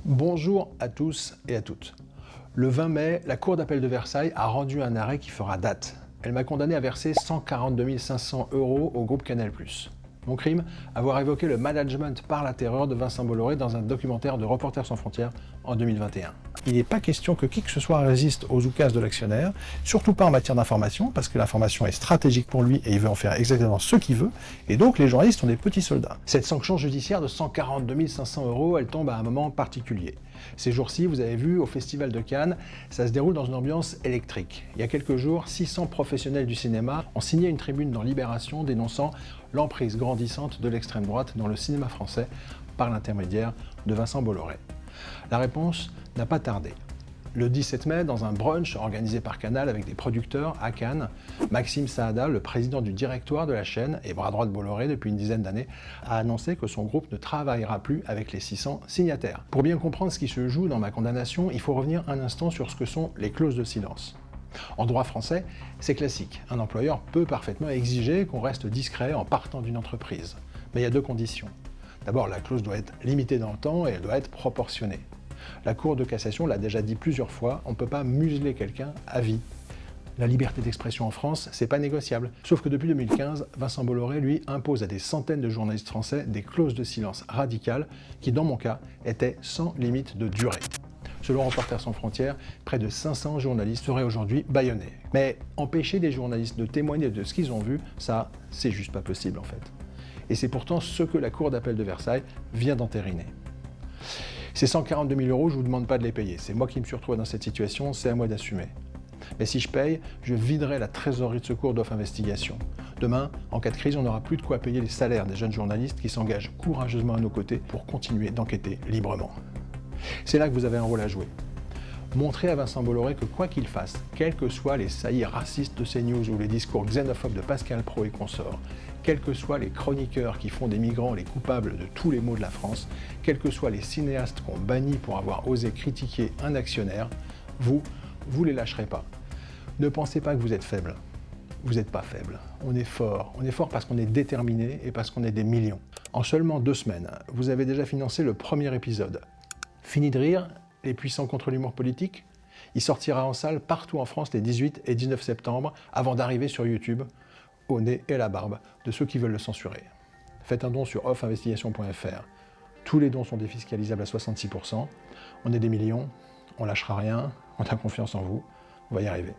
Bonjour à tous et à toutes. Le 20 mai, la Cour d'appel de Versailles a rendu un arrêt qui fera date. Elle m'a condamné à verser 142 500 € au groupe Canal+. Mon crime, avoir évoqué le management par la terreur de Vincent Bolloré dans un documentaire de Reporters sans frontières en 2021. Il n'est pas question que qui que ce soit résiste aux oukases de l'actionnaire, surtout pas en matière d'information, parce que l'information est stratégique pour lui et il veut en faire exactement ce qu'il veut, et donc les journalistes sont des petits soldats. Cette sanction judiciaire de 142 500 €, elle tombe à un moment particulier. Ces jours-ci, vous avez vu, au Festival de Cannes, ça se déroule dans une ambiance électrique. Il y a quelques jours, 600 professionnels du cinéma ont signé une tribune dans Libération dénonçant l'emprise grandissante de l'extrême droite dans le cinéma français par l'intermédiaire de Vincent Bolloré. La réponse n'a pas tardé. Le 17 mai, dans un brunch organisé par Canal avec des producteurs à Cannes, Maxime Saada, le président du directoire de la chaîne et bras droit de Bolloré depuis une dizaine d'années, a annoncé que son groupe ne travaillera plus avec les 600 signataires. Pour bien comprendre ce qui se joue dans ma condamnation, il faut revenir un instant sur ce que sont les clauses de silence. En droit français, c'est classique. Un employeur peut parfaitement exiger qu'on reste discret en partant d'une entreprise. Mais il y a deux conditions. D'abord, la clause doit être limitée dans le temps et elle doit être proportionnée. La Cour de cassation l'a déjà dit plusieurs fois, on ne peut pas museler quelqu'un à vie. La liberté d'expression en France, c'est pas négociable. Sauf que depuis 2015, Vincent Bolloré, lui, impose à des centaines de journalistes français des clauses de silence radicales qui, dans mon cas, étaient sans limite de durée. Selon Reporters sans frontières, près de 500 journalistes seraient aujourd'hui bâillonnés. Mais empêcher des journalistes de témoigner de ce qu'ils ont vu, ça, c'est juste pas possible en fait. Et c'est pourtant ce que la Cour d'appel de Versailles vient d'entériner. Ces 142 000 €, je ne vous demande pas de les payer. C'est moi qui me suis retrouvé dans cette situation, c'est à moi d'assumer. Mais si je paye, je viderai la trésorerie de secours d'Off Investigation. Demain, en cas de crise, on n'aura plus de quoi payer les salaires des jeunes journalistes qui s'engagent courageusement à nos côtés pour continuer d'enquêter librement. C'est là que vous avez un rôle à jouer. Montrez à Vincent Bolloré que quoi qu'il fasse, quels que soient les saillies racistes de CNews ou les discours xénophobes de Pascal Praud et consorts, quels que soient les chroniqueurs qui font des migrants les coupables de tous les maux de la France, quels que soient les cinéastes qu'on bannit pour avoir osé critiquer un actionnaire, vous les lâcherez pas. Ne pensez pas que vous êtes faible. Vous n'êtes pas faible. On est fort parce qu'on est déterminé et parce qu'on est des millions. En seulement 2 semaines, vous avez déjà financé le premier épisode. Fini de rire, les puissants contre l'humour politique? Il sortira en salle partout en France les 18 et 19 septembre avant d'arriver sur YouTube, au nez et à la barbe de ceux qui veulent le censurer. Faites un don sur offinvestigation.fr. Tous les dons sont défiscalisables à 66%. On est des millions, on lâchera rien, on a confiance en vous, on va y arriver.